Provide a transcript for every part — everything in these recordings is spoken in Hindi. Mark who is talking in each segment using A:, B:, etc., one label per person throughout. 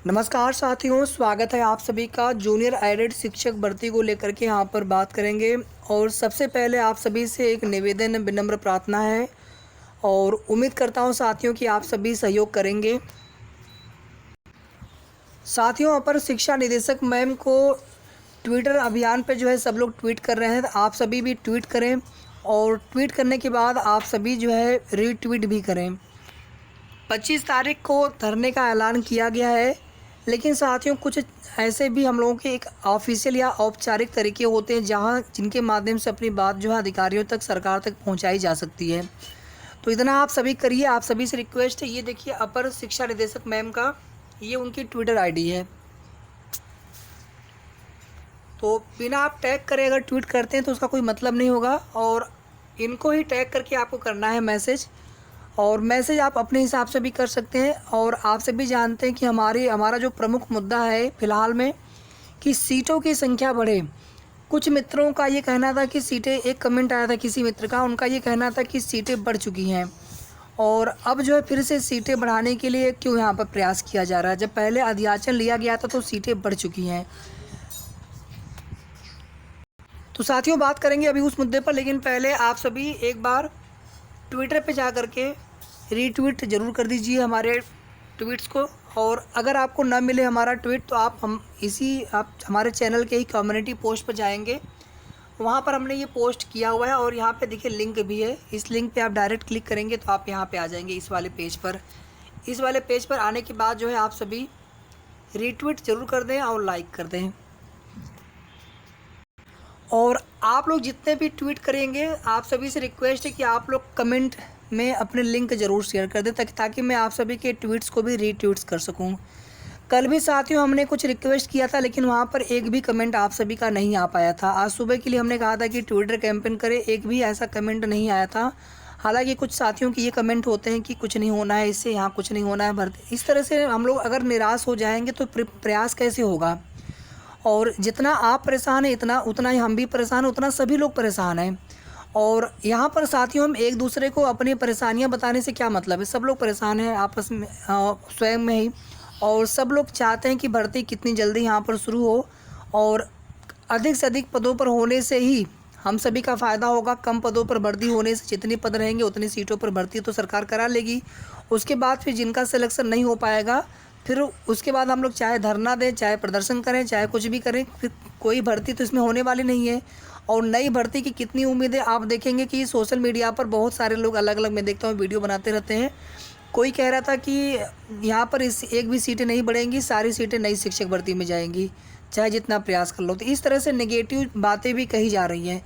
A: नमस्कार साथियों, स्वागत है आप सभी का। जूनियर एडेड शिक्षक भर्ती को लेकर के यहाँ पर बात करेंगे। और सबसे पहले आप सभी से एक निवेदन, विनम्र प्रार्थना है और उम्मीद करता हूँ साथियों कि आप सभी सहयोग करेंगे। साथियों, अपर शिक्षा निदेशक मैम को ट्विटर अभियान पे जो है सब लोग ट्वीट कर रहे हैं, तो आप सभी भी ट्वीट करें और ट्वीट करने के बाद आप सभी जो है रीट्वीट भी करें। 25 तारीख को धरने का ऐलान किया गया है, लेकिन साथियों कुछ ऐसे भी हम लोगों के एक ऑफिशियल या औपचारिक तरीके होते हैं जहां जिनके माध्यम से अपनी बात जो है अधिकारियों तक, सरकार तक पहुंचाई जा सकती है। तो इतना आप सभी करिए, आप सभी से रिक्वेस्ट है। ये देखिए अपर शिक्षा निदेशक मैम का ये उनकी ट्विटर आईडी है। तो बिना आप टैग करे अगर ट्वीट करते हैं तो उसका कोई मतलब नहीं होगा, और इनको ही टैग करके आपको करना है मैसेज। और मैसेज आप अपने हिसाब से भी कर सकते हैं। और आप सभी जानते हैं कि हमारा जो प्रमुख मुद्दा है फ़िलहाल में कि सीटों की संख्या बढ़े। कुछ मित्रों का ये कहना था कि सीटें, एक कमेंट आया था किसी मित्र का, उनका ये कहना था कि सीटें बढ़ चुकी हैं और अब जो है फिर से सीटें बढ़ाने के लिए क्यों यहाँ पर प्रयास किया जा रहा है, जब पहले अधियाचन लिया गया था तो सीटें बढ़ चुकी हैं। तो साथियों बात करेंगे अभी उस मुद्दे पर, लेकिन पहले आप सभी एक बार ट्विटर पे जा कर के रीट्वीट ज़रूर कर दीजिए हमारे ट्वीट्स को। और अगर आपको ना मिले हमारा ट्वीट तो आप हमारे चैनल के ही कम्युनिटी पोस्ट पर जाएंगे, वहाँ पर हमने ये पोस्ट किया हुआ है और यहाँ पे देखिए लिंक भी है। इस लिंक पे आप डायरेक्ट क्लिक करेंगे तो आप यहाँ पे आ जाएंगे इस वाले पेज पर। इस वाले पेज पर आने के बाद जो है आप सभी रीट्वीट ज़रूर कर दें और लाइक कर दें। और आप लोग जितने भी ट्वीट करेंगे, आप सभी से रिक्वेस्ट है कि आप लोग कमेंट में अपने लिंक ज़रूर शेयर कर दें ताकि मैं आप सभी के ट्वीट्स को भी रीट्वीट्स कर सकूं। कल भी साथियों हमने कुछ रिक्वेस्ट किया था, लेकिन वहां पर एक भी कमेंट आप सभी का नहीं आ पाया था। आज सुबह के लिए हमने कहा था कि ट्विटर कैंपेन करें, एक भी ऐसा कमेंट नहीं आया था। हालांकि कुछ साथियों के ये कमेंट होते हैं कि कुछ नहीं होना है, इससे यहाँ कुछ नहीं होना है भर्ती। इस तरह से हम लोग अगर निराश हो जाएंगे तो प्रयास कैसे होगा। और जितना आप परेशान हैं उतना ही हम भी परेशान हैं, उतना सभी लोग परेशान हैं। और यहाँ पर साथियों हम एक दूसरे को अपनी परेशानियाँ बताने से क्या मतलब है, सब लोग परेशान हैं आपस में स्वयं में ही। और सब लोग चाहते हैं कि भर्ती कितनी जल्दी यहाँ पर शुरू हो और अधिक से अधिक पदों पर होने से ही हम सभी का फ़ायदा होगा। कम पदों पर भर्ती होने से जितने पद रहेंगे उतनी सीटों पर भर्ती तो सरकार करा लेगी। उसके बाद फिर जिनका सिलेक्शन नहीं हो पाएगा, फिर उसके बाद हम लोग चाहे धरना दें, चाहे प्रदर्शन करें, चाहे कुछ भी करें, फिर कोई भर्ती तो इसमें होने वाली नहीं है। और नई भर्ती की कितनी उम्मीदें आप देखेंगे कि सोशल मीडिया पर बहुत सारे लोग अलग अलग, मैं देखता हूँ, वीडियो बनाते रहते हैं। कोई कह रहा था कि यहाँ पर इस एक भी सीटें नहीं बढ़ेंगी, सारी सीटें नई शिक्षक भर्ती में जाएंगी चाहे जितना प्रयास कर लो। तो इस तरह से नेगेटिव बातें भी कही जा रही हैं।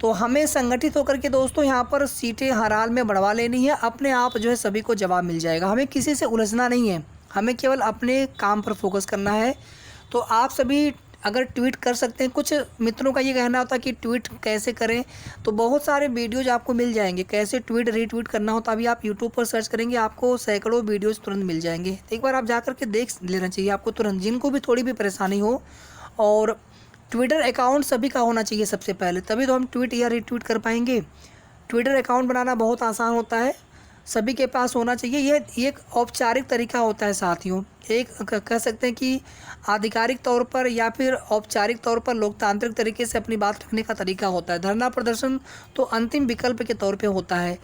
A: तो हमें संगठित होकर के दोस्तों यहाँ पर सीटें हर हाल में बढ़वा लेनी है। अपने आप जो है सभी को जवाब मिल जाएगा, हमें किसी से उलझना नहीं है, हमें केवल अपने काम पर फोकस करना है। तो आप सभी अगर ट्वीट कर सकते हैं, कुछ मित्रों का ये कहना होता है कि ट्वीट कैसे करें, तो बहुत सारे वीडियोज आपको मिल जाएंगे कैसे ट्वीट रीट्वीट करना होता है। अभी आप यूट्यूब पर सर्च करेंगे, आपको सैकड़ों वीडियोज तुरंत मिल जाएंगे। एक बार आप जा कर के देख लेना चाहिए आपको तुरंत, जिनको भी थोड़ी भी परेशानी हो। और ट्विटर अकाउंट सभी का होना चाहिए सबसे पहले, तभी तो हम ट्वीट या रीट्वीट कर पाएंगे। ट्विटर अकाउंट बनाना बहुत आसान होता है, सभी के पास होना चाहिए। ये एक औपचारिक तरीका होता है साथियों, एक कह सकते हैं कि आधिकारिक तौर पर या फिर औपचारिक तौर पर लोकतांत्रिक तरीके से अपनी बात रखने का तरीका होता है। धरना प्रदर्शन तो अंतिम विकल्प के तौर पे होता है।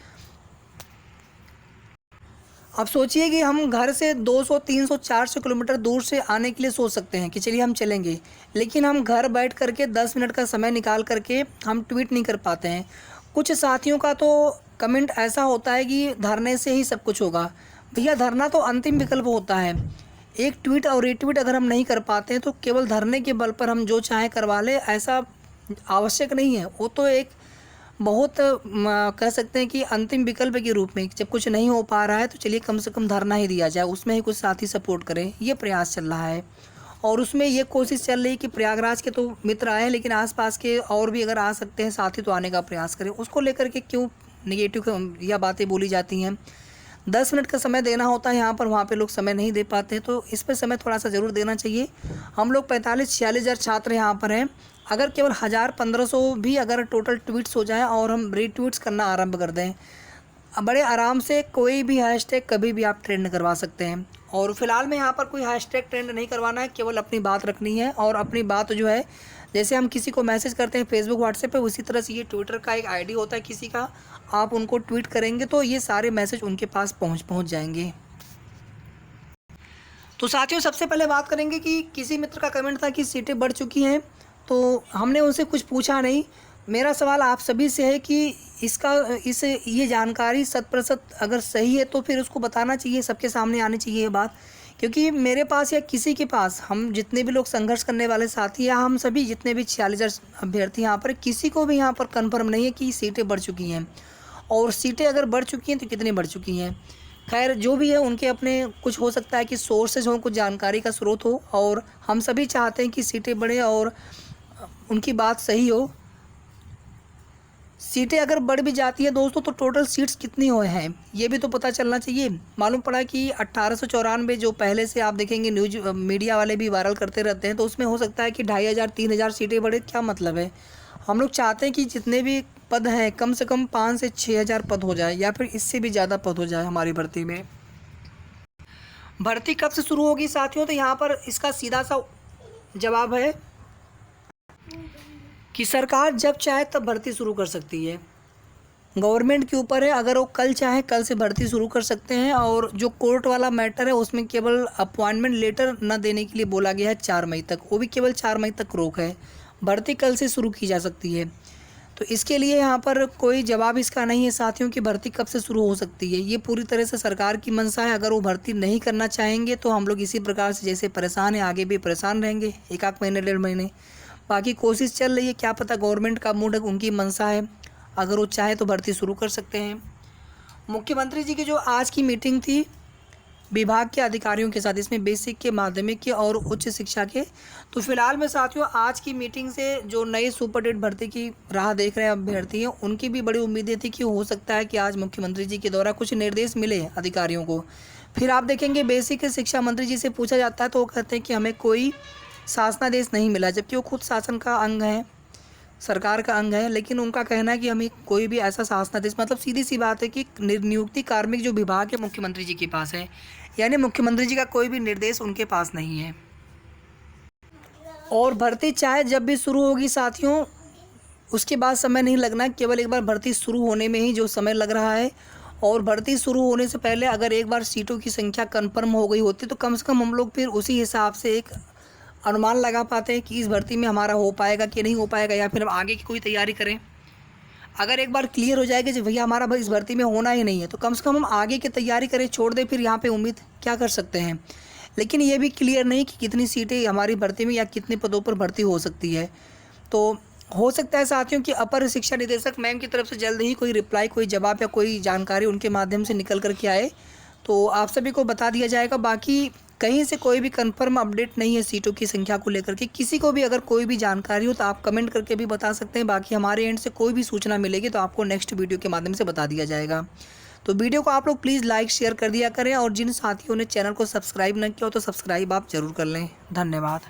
A: अब सोचिए कि हम घर से 200, 300, 400 किलोमीटर दूर से आने के लिए सोच सकते हैं कि चलिए हम चलेंगे, लेकिन हम घर बैठ करके 10 मिनट का समय निकाल करके हम ट्वीट नहीं कर पाते हैं। कुछ साथियों का तो कमेंट ऐसा होता है कि धरने से ही सब कुछ होगा। भैया धरना तो अंतिम विकल्प होता है। एक ट्वीट और रीट्वीट अगर हम नहीं कर पाते हैं तो केवल धरने के बल पर हम जो चाहें करवा लें, ऐसा आवश्यक नहीं है। वो तो एक बहुत कह सकते हैं कि अंतिम विकल्प के रूप में, जब कुछ नहीं हो पा रहा है तो चलिए कम से कम धरना ही दिया जाए, उसमें ही कुछ साथी सपोर्ट करें, ये प्रयास चल रहा है। और उसमें ये कोशिश चल रही है कि प्रयागराज के तो मित्र आए हैं, लेकिन आसपास के और भी अगर आ सकते हैं साथी तो आने का प्रयास करें। उसको लेकर के क्यों नेगेटिव या बातें बोली जाती हैं। 10 मिनट का समय देना होता है यहाँ पर, वहाँ पे लोग समय नहीं दे पाते, तो इस पर समय थोड़ा सा ज़रूर देना चाहिए। हम लोग 45-46 हज़ार छात्र यहाँ पर हैं। अगर केवल 1000-1500 भी अगर टोटल ट्वीट्स हो जाएं और हम रीट्वीट्स करना आरंभ कर दें, बड़े आराम से कोई भी हैशटैग कभी भी आप ट्रेंड करवा सकते हैं। और फिलहाल में यहाँ पर कोई हैशटैग ट्रेंड नहीं करवाना है, केवल अपनी बात रखनी है। और अपनी बात जो है, जैसे हम किसी को मैसेज करते हैं फेसबुक व्हाट्सएप पे, उसी तरह से ये ट्विटर का एक आईडी होता है किसी का, आप उनको ट्वीट करेंगे तो ये सारे मैसेज उनके पास पहुँच जाएंगे। तो साथियों, सबसे पहले बात करेंगे कि किसी मित्र का कमेंट था कि सीटें बढ़ चुकी हैं, तो हमने उनसे कुछ पूछा नहीं। मेरा सवाल आप सभी से है कि ये जानकारी 100% अगर सही है तो फिर उसको बताना चाहिए, सबके सामने आनी चाहिए ये बात। क्योंकि मेरे पास या किसी के पास, हम जितने भी लोग संघर्ष करने वाले साथी या हम सभी जितने भी 46,000 अभ्यर्थी यहाँ पर, किसी को भी यहाँ पर कन्फर्म नहीं है कि सीटें बढ़ चुकी हैं। और सीटें अगर बढ़ चुकी हैं तो कितनी बढ़ चुकी हैं। खैर जो भी है, उनके अपने कुछ हो सकता है कि सोर्सेज हों, कुछ जानकारी का स्रोत हो, और हम सभी चाहते हैं कि सीटें बढ़ें और उनकी बात सही हो। सीटें अगर बढ़ भी जाती है दोस्तों, तो टोटल सीट्स कितनी हुए हैं ये भी तो पता चलना चाहिए। मालूम पड़ा कि 1894, जो पहले से आप देखेंगे न्यूज मीडिया वाले भी वायरल करते रहते हैं, तो उसमें हो सकता है कि 2500-3000 सीटें बढ़े। क्या मतलब है? हम लोग चाहते हैं कि जितने भी पद हैं कम से कम 5 से 6000 पद हो जाए, या फिर इससे भी ज़्यादा पद हो जाए हमारी भर्ती में। भर्ती कब से शुरू होगी साथियों? तो यहाँ पर इसका सीधा सा जवाब है कि सरकार जब चाहे तब भर्ती शुरू कर सकती है। गवर्नमेंट के ऊपर है, अगर वो कल चाहे कल से भर्ती शुरू कर सकते हैं। और जो कोर्ट वाला मैटर है उसमें केवल अपॉइंटमेंट लेटर न देने के लिए बोला गया है 4 मई तक, वो भी केवल 4 मई तक रोक है। भर्ती कल से शुरू की जा सकती है। तो इसके लिए यहाँ पर कोई जवाब इसका नहीं है साथियों कि भर्ती कब से शुरू हो सकती है। ये पूरी तरह से सरकार की मंशा है। अगर वो भर्ती नहीं करना चाहेंगे तो हम लोग इसी प्रकार से जैसे परेशान हैं आगे भी परेशान रहेंगे 1 महीने 1.5 महीने। बाकी कोशिश चल रही है, क्या पता गवर्नमेंट का मूड है, उनकी मंशा है, अगर वो चाहे तो भर्ती शुरू कर सकते हैं। मुख्यमंत्री जी की जो आज की मीटिंग थी विभाग के अधिकारियों के साथ, इसमें बेसिक के, माध्यमिक के और उच्च शिक्षा के, तो फिलहाल में साथियों आज की मीटिंग से जो नए सुपरडेट भर्ती की राह देख रहे हैं अभ्यर्थी हैं, उनकी भी बड़ी उम्मीदें थी कि हो सकता है कि आज मुख्यमंत्री जी के द्वारा कुछ निर्देश मिले अधिकारियों को। फिर आप देखेंगे बेसिक शिक्षा मंत्री जी से पूछा जाता है तो वो कहते हैं कि हमें कोई शासनादेश नहीं मिला, जबकि वो खुद शासन का अंग है, सरकार का अंग है। लेकिन उनका कहना है कि हमें कोई भी ऐसा शासनादेश, मतलब सीधी सी बात है कि नियुक्ति कार्मिक जो विभाग है मुख्यमंत्री जी के पास है, यानी मुख्यमंत्री जी का कोई भी निर्देश उनके पास नहीं है। और भर्ती चाहे जब भी शुरू होगी साथियों, उसके बाद समय नहीं लगना, केवल एक बार भर्ती शुरू होने में ही जो समय लग रहा है। और भर्ती शुरू होने से पहले अगर एक बार सीटों की संख्या कन्फर्म हो गई होती तो कम से कम हम लोग फिर उसी हिसाब से एक अनुमान लगा पाते हैं कि इस भर्ती में हमारा हो पाएगा कि नहीं हो पाएगा, या फिर हम आगे की कोई तैयारी करें। अगर एक बार क्लियर हो जाएगा कि भैया हमारा इस भर्ती में होना ही नहीं है, तो कम से कम हम आगे की तैयारी करें, छोड़ दें फिर यहाँ पे उम्मीद क्या कर सकते हैं। लेकिन ये भी क्लियर नहीं कि कितनी सीटें हमारी भर्ती में या कितने पदों पर भर्ती हो सकती है। तो हो सकता है साथियों कि अपर शिक्षा निदेशक मैम की तरफ से जल्द ही कोई रिप्लाई, कोई जवाब या कोई जानकारी उनके माध्यम से निकल कर के आए तो आप सभी को बता दिया जाएगा। बाकी कहीं से कोई भी कंफर्म अपडेट नहीं है सीटों की संख्या को लेकर के। किसी को भी अगर कोई भी जानकारी हो तो आप कमेंट करके भी बता सकते हैं। बाकी हमारे एंड से कोई भी सूचना मिलेगी तो आपको नेक्स्ट वीडियो के माध्यम से बता दिया जाएगा। तो वीडियो को आप लोग प्लीज़ लाइक शेयर कर दिया करें, और जिन साथियों ने चैनल को सब्सक्राइब न किया हो तो सब्सक्राइब आप ज़रूर कर लें। धन्यवाद।